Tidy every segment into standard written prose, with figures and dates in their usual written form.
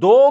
2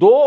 2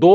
2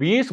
20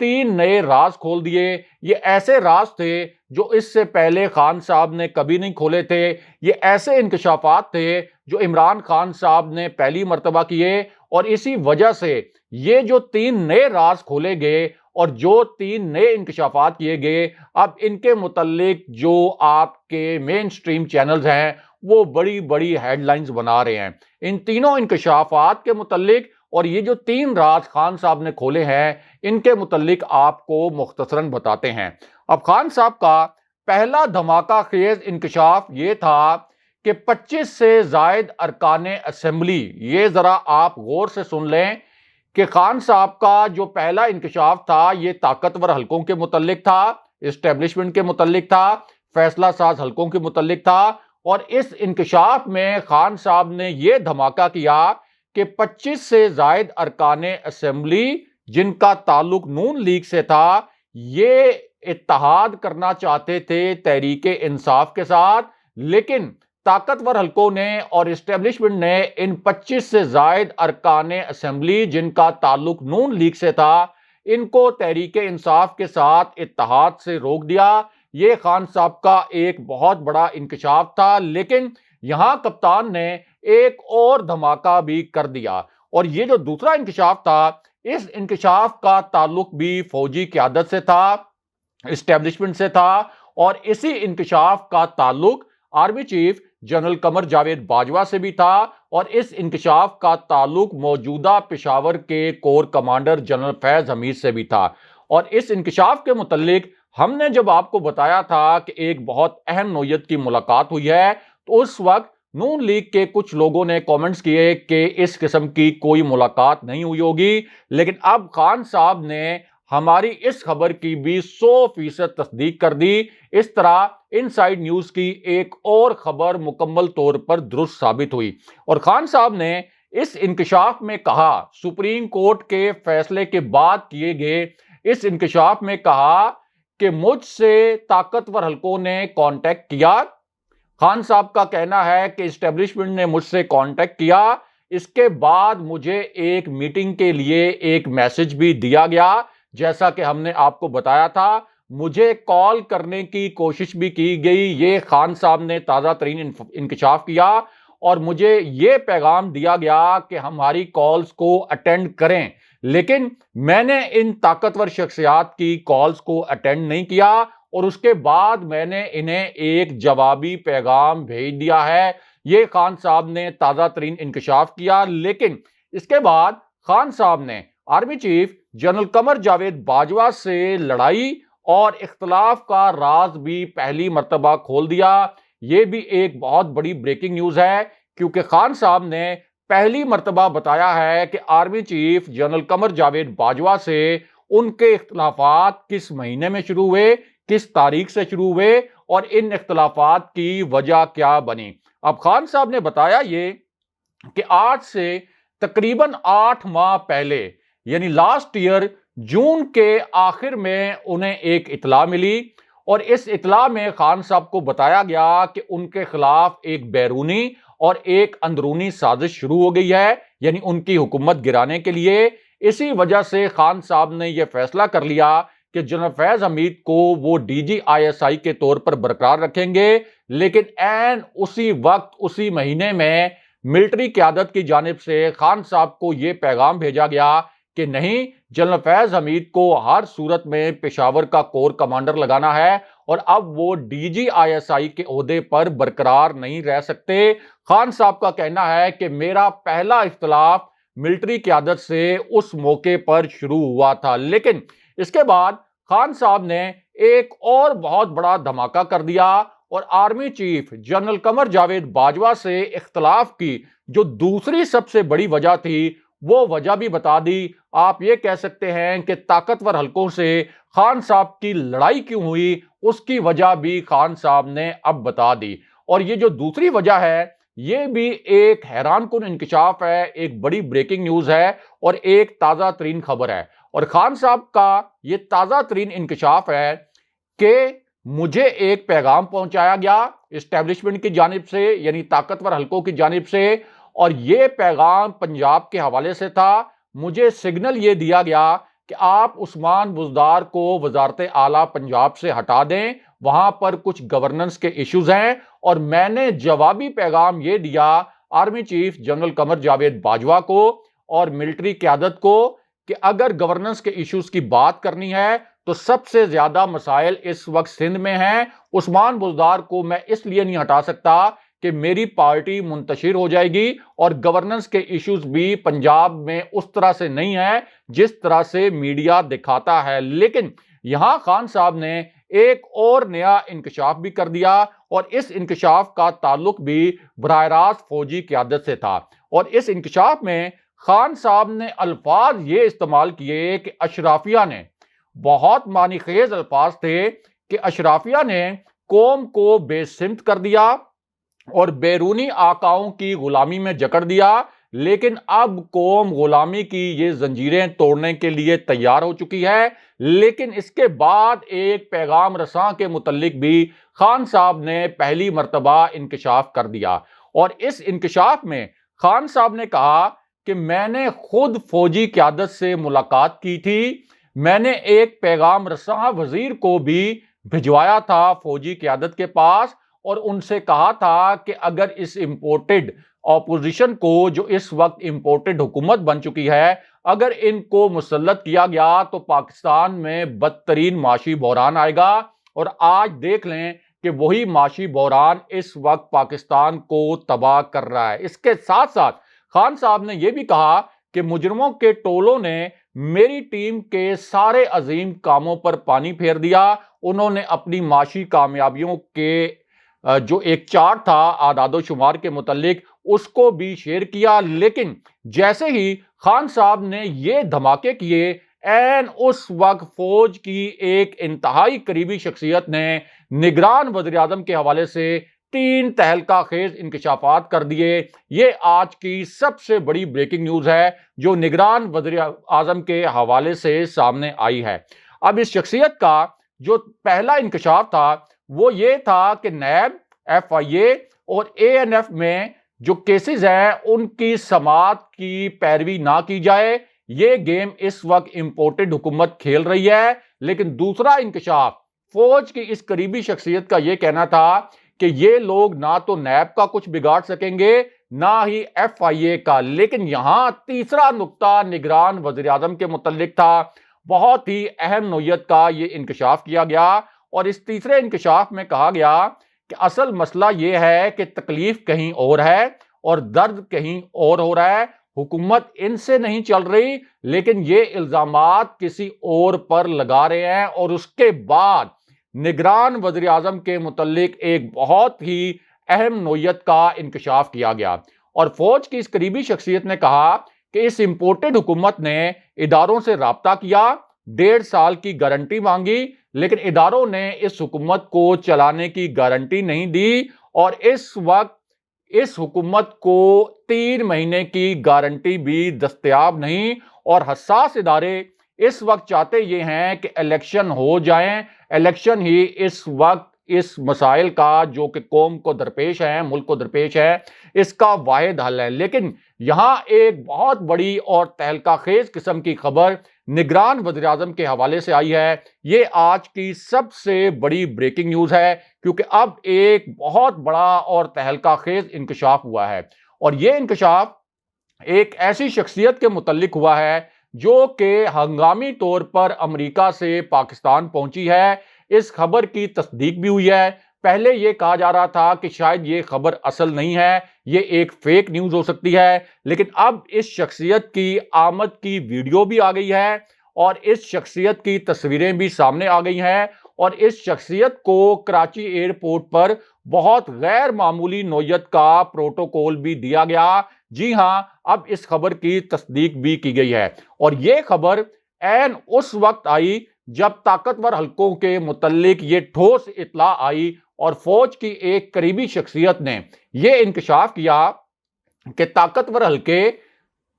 3 نئے راز کھول دیے۔ یہ ایسے راز تھے جو اس سے پہلے خان صاحب نے کبھی نہیں کھولے تھے، یہ ایسے انکشافات تھے جو عمران خان صاحب نے پہلی مرتبہ کیے، اور اسی وجہ سے یہ جو 3 نئے راز کھولے گئے اور جو 3 نئے انکشافات کیے گئے، اب ان کے متعلق جو آپ کے مین سٹریم چینلز ہیں وہ بڑی بڑی ہیڈ لائنز بنا رہے ہیں ان تینوں انکشافات کے متعلق، اور یہ جو 3 راز خان صاحب نے کھولے ہیں ان کے متعلق آپ کو مختصراً بتاتے ہیں۔ اب خان صاحب کا پہلا دھماکہ خیز انکشاف یہ تھا کہ 25 سے زائد ارکان اسمبلی، یہ ذرا آپ غور سے سن لیں کہ خان صاحب کا جو پہلا انکشاف تھا یہ طاقتور حلقوں کے متعلق تھا، اسٹیبلشمنٹ کے متعلق تھا، فیصلہ ساز حلقوں کے متعلق تھا، اور اس انکشاف میں خان صاحب نے یہ دھماکہ کیا کہ 25 سے زائد ارکان اسمبلی جن کا تعلق نون لیگ سے تھا، یہ اتحاد کرنا چاہتے تھے تحریک انصاف کے ساتھ، لیکن طاقتور حلقوں نے اور اسٹیبلشمنٹ نے ان 25 سے زائد ارکان اسمبلی جن کا تعلق نون لیگ سے تھا ان کو تحریک انصاف کے ساتھ اتحاد سے روک دیا۔ یہ خان صاحب کا ایک بہت بڑا انکشاف تھا، لیکن یہاں کپتان نے ایک اور دھماکہ بھی کر دیا، اور یہ جو دوسرا انکشاف تھا اس انکشاف کا تعلق بھی فوجی قیادت سے تھا، اسٹیبلشمنٹ سے تھا، اور اسی انکشاف کا تعلق army chief general Qamar Javed Bajwa سے بھی تھا، اور اس انکشاف کا تعلق موجودہ پشاور کے کور کمانڈر جنرل فیض حمید سے بھی تھا۔ اور اس انکشاف کے متعلق ہم نے جب آپ کو بتایا تھا کہ ایک بہت اہم نوعیت کی ملاقات ہوئی ہے، تو اس وقت نون لیگ کے کچھ لوگوں نے کامنٹس کیے کہ اس قسم کی کوئی ملاقات نہیں ہوئی ہوگی، لیکن اب خان صاحب نے ہماری اس خبر کی بھی 100% تصدیق کر دی۔ اس طرح ان سائیڈ نیوز کی ایک اور خبر مکمل طور پر درست ثابت ہوئی، اور خان صاحب نے اس انکشاف میں کہا، سپریم کورٹ کے فیصلے کے بعد کیے گئے اس انکشاف میں کہا کہ مجھ سے طاقتور حلقوں نے کانٹیکٹ کیا۔ خان صاحب کا کہنا ہے کہ اسٹیبلشمنٹ نے مجھ سے کانٹیکٹ کیا، اس کے بعد مجھے ایک میٹنگ کے لیے ایک میسج بھی دیا گیا، جیسا کہ ہم نے آپ کو بتایا تھا، مجھے کال کرنے کی کوشش بھی کی گئی۔ یہ خان صاحب نے تازہ ترین انکشاف کیا، اور مجھے یہ پیغام دیا گیا کہ ہماری کالز کو اٹینڈ کریں، لیکن میں نے ان طاقتور شخصیات کی کالز کو اٹینڈ نہیں کیا، اور اس کے بعد میں نے انہیں ایک جوابی پیغام بھیج دیا ہے۔ یہ خان صاحب نے تازہ ترین انکشاف کیا، لیکن اس کے بعد خان صاحب نے army chief general Qamar Javed Bajwa سے لڑائی اور اختلاف کا راز بھی پہلی مرتبہ کھول دیا۔ یہ بھی ایک بہت بڑی بریکنگ نیوز ہے، کیونکہ خان صاحب نے پہلی مرتبہ بتایا ہے کہ army chief general Qamar Javed Bajwa سے ان کے اختلافات کس مہینے میں شروع ہوئے، کس تاریخ سے شروع ہوئے، اور ان اختلافات کی وجہ کیا بنی۔ اب خان صاحب نے بتایا یہ کہ آج سے تقریباً 8 ماہ پہلے، یعنی لاسٹ ایئر جون کے آخر میں انہیں ایک اطلاع ملی، اور اس اطلاع میں خان صاحب کو بتایا گیا کہ ان کے خلاف ایک بیرونی اور ایک اندرونی سازش شروع ہو گئی ہے، یعنی ان کی حکومت گرانے کے لیے۔ اسی وجہ سے خان صاحب نے یہ فیصلہ کر لیا کہ جنرل فیض حمید کو وہ D G I S I کے طور پر برقرار رکھیں گے، لیکن عین اسی وقت اسی مہینے میں ملٹری قیادت کی جانب سے خان صاحب کو یہ پیغام بھیجا گیا کہ نہیں، جنرل فیض حمید کو ہر صورت میں پشاور کا کور کمانڈر لگانا ہے، اور اب وہ D G I S I کے عہدے پر برقرار نہیں رہ سکتے۔ خان صاحب کا کہنا ہے کہ میرا پہلا اختلاف ملٹری قیادت سے اس موقع پر شروع ہوا تھا، لیکن اس کے بعد خان صاحب نے ایک اور بہت بڑا دھماکہ کر دیا، اور army chief general Qamar Javed Bajwa سے اختلاف کی جو دوسری سب سے بڑی وجہ تھی وہ وجہ بھی بتا دی۔ آپ یہ کہہ سکتے ہیں کہ طاقتور حلقوں سے خان صاحب کی لڑائی کیوں ہوئی، اس کی وجہ بھی خان صاحب نے اب بتا دی۔ اور یہ جو دوسری وجہ ہے یہ بھی ایک حیران کن انکشاف ہے، ایک بڑی بریکنگ نیوز ہے، اور ایک تازہ ترین خبر ہے۔ اور خان صاحب کا یہ تازہ ترین انکشاف ہے کہ مجھے ایک پیغام پہنچایا گیا اسٹیبلشمنٹ کی جانب سے، یعنی طاقتور حلقوں کی جانب سے، اور یہ پیغام پنجاب کے حوالے سے تھا۔ مجھے سگنل یہ دیا گیا کہ آپ عثمان بزدار کو وزارت اعلیٰ پنجاب سے ہٹا دیں، وہاں پر کچھ گورننس کے ایشوز ہیں، اور میں نے جوابی پیغام یہ دیا army chief general Qamar Javed Bajwa کو اور ملٹری قیادت کو کہ اگر گورننس کے ایشوز کی بات کرنی ہے تو سب سے زیادہ مسائل اس وقت سندھ میں ہیں۔ عثمان بزدار کو میں اس لیے نہیں ہٹا سکتا کہ میری پارٹی منتشر ہو جائے گی، اور گورننس کے ایشوز بھی پنجاب میں اس طرح سے نہیں ہے جس طرح سے میڈیا دکھاتا ہے۔ لیکن یہاں خان صاحب نے ایک اور نیا انکشاف بھی کر دیا، اور اس انکشاف کا تعلق بھی براہ راست فوجی قیادت سے تھا، اور اس انکشاف میں خان صاحب نے الفاظ یہ استعمال کیے کہ اشرافیہ نے، بہت معنی خیز الفاظ تھے کہ اشرافیہ نے قوم کو بے سمت کر دیا اور بیرونی آقاؤں کی غلامی میں جکڑ دیا، لیکن اب قوم غلامی کی یہ زنجیریں توڑنے کے لیے تیار ہو چکی ہے۔ لیکن اس کے بعد ایک پیغام رساں کے متعلق بھی خان صاحب نے پہلی مرتبہ انکشاف کر دیا، اور اس انکشاف میں خان صاحب نے کہا کہ میں نے خود فوجی قیادت سے ملاقات کی تھی، میں نے ایک پیغام رساں وزیر کو بھی بھجوایا تھا فوجی قیادت کے پاس، اور ان سے کہا تھا کہ اگر اس امپورٹڈ اپوزیشن کو، جو اس وقت امپورٹڈ حکومت بن چکی ہے، اگر ان کو مسلط کیا گیا تو پاکستان میں بدترین معاشی بحران آئے گا، اور آج دیکھ لیں کہ وہی معاشی بحران اس وقت پاکستان کو تباہ کر رہا ہے۔ اس کے ساتھ ساتھ خان صاحب نے یہ بھی کہا کہ مجرموں کے ٹولوں نے میری ٹیم کے سارے عظیم کاموں پر پانی پھیر دیا، انہوں نے اپنی معاشی کامیابیوں کے جو ایک چارٹ تھا اعداد و شمار کے متعلق اس کو بھی شیئر کیا، لیکن جیسے ہی خان صاحب نے یہ دھماکے کیے، این اس وقت فوج کی ایک انتہائی قریبی شخصیت نے نگران وزیر اعظم کے حوالے سے 3 تہلکہ خیز انکشافات کر دیے۔ یہ آج کی سب سے بڑی بریکنگ نیوز ہے جو نگران وزیر اعظم کے حوالے سے سامنے آئی ہے۔ اب اس شخصیت کا جو پہلا انکشاف تھا وہ یہ تھا کہ نیب، ایف آئی اے اور اے این ایف میں جو کیسز ہیں ان کی سماعت کی پیروی نہ کی جائے، یہ گیم اس وقت امپورٹڈ حکومت کھیل رہی ہے۔ لیکن دوسرا انکشاف فوج کی اس قریبی شخصیت کا یہ کہنا تھا کہ یہ لوگ نہ تو نیب کا کچھ بگاڑ سکیں گے نہ ہی ایف آئی اے کا۔ لیکن یہاں تیسرا نقطہ نگران وزیر اعظم کے متعلق تھا، بہت ہی اہم نوعیت کا یہ انکشاف کیا گیا، اور اس تیسرے انکشاف میں کہا گیا کہ اصل مسئلہ یہ ہے کہ تکلیف کہیں اور ہے اور درد کہیں اور ہو رہا ہے، حکومت ان سے نہیں چل رہی، لیکن یہ الزامات کسی اور پر لگا رہے ہیں۔ اور اس کے بعد نگران وزیر اعظم کے متعلق ایک بہت ہی اہم نوعیت کا انکشاف کیا گیا، اور فوج کی اس قریبی شخصیت نے کہا کہ اس امپورٹڈ حکومت نے اداروں سے رابطہ کیا، 1.5 سال کی گارنٹی مانگی، لیکن اداروں نے اس حکومت کو چلانے کی گارنٹی نہیں دی، اور اس وقت اس حکومت کو 3 مہینے کی گارنٹی بھی دستیاب نہیں، اور حساس ادارے اس وقت چاہتے یہ ہیں کہ الیکشن ہو جائیں، الیکشن ہی اس وقت اس مسائل کا جو کہ قوم کو درپیش ہے، ملک کو درپیش ہے، اس کا واحد حل ہے۔ لیکن یہاں ایک بہت بڑی اور تہلکہ خیز قسم کی خبر نگران وزیر اعظم کے حوالے سے آئی ہے، یہ آج کی سب سے بڑی بریکنگ نیوز ہے، کیونکہ اب ایک بہت بڑا اور تہلکہ خیز انکشاف ہوا ہے، اور یہ انکشاف ایک ایسی شخصیت کے متعلق ہوا ہے جو کہ ہنگامی طور پر امریکہ سے پاکستان پہنچی ہے۔ اس خبر کی تصدیق بھی ہوئی ہے، پہلے یہ کہا جا رہا تھا کہ شاید یہ خبر اصل نہیں ہے، یہ ایک فیک نیوز ہو سکتی ہے، لیکن اب اس شخصیت کی آمد کی ویڈیو بھی آ گئی ہے، اور اس شخصیت کی تصویریں بھی سامنے آ گئی ہیں، اور اس شخصیت کو کراچی ایئرپورٹ پر بہت غیر معمولی نوعیت کا پروٹوکول بھی دیا گیا۔ جی ہاں، اب اس خبر کی تصدیق بھی کی گئی ہے، اور یہ خبر عین اس وقت آئی جب طاقتور حلقوں کے متعلق یہ ٹھوس اطلاع آئی، اور فوج کی ایک قریبی شخصیت نے یہ انکشاف کیا کہ طاقتور حلقے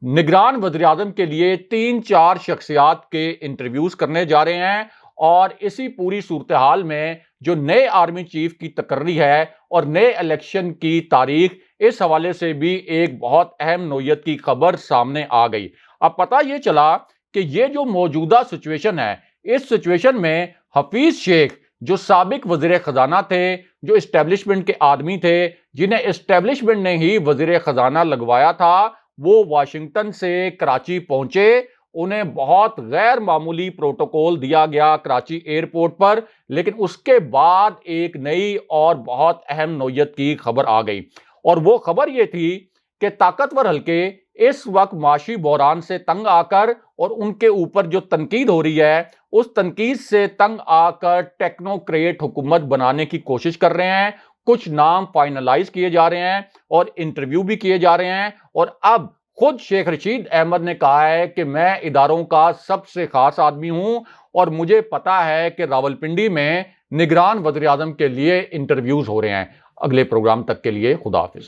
نگران وزیر اعظم کے لیے 3-4 شخصیات کے انٹرویوز کرنے جا رہے ہیں، اور اسی پوری صورتحال میں جو نئے آرمی چیف کی تقرری ہے اور نئے الیکشن کی تاریخ، اس حوالے سے بھی ایک بہت اہم نوعیت کی خبر سامنے آ گئی۔ اب پتہ یہ چلا کہ یہ جو موجودہ سچویشن ہے، اس سچویشن میں حفیظ شیخ جو سابق وزیر خزانہ تھے، جو اسٹیبلشمنٹ کے آدمی تھے، جنہیں اسٹیبلشمنٹ نے ہی وزیر خزانہ لگوایا تھا، وہ واشنگٹن سے کراچی پہنچے۔ انہیں بہت غیر معمولی پروٹوکول دیا گیا کراچی ایئرپورٹ پر، لیکن اس کے بعد ایک نئی اور بہت اہم نوعیت کی خبر آ گئی، اور وہ خبر یہ تھی کہ طاقتور حلقے اس وقت معاشی بحران سے تنگ آ کر اور ان کے اوپر جو تنقید ہو رہی ہے اس تنقید سے تنگ آ کر ٹیکنوکریٹ حکومت بنانے کی کوشش کر رہے ہیں۔ کچھ نام فائنلائز کیے جا رہے ہیں اور انٹرویو بھی کیے جا رہے ہیں، اور اب خود شیخ رشید احمد نے کہا ہے کہ میں اداروں کا سب سے خاص آدمی ہوں اور مجھے پتا ہے کہ راولپنڈی میں نگران وزیر اعظم کے لیے انٹرویوز ہو رہے ہیں۔ اگلے پروگرام تک کے لیے خدا حافظ۔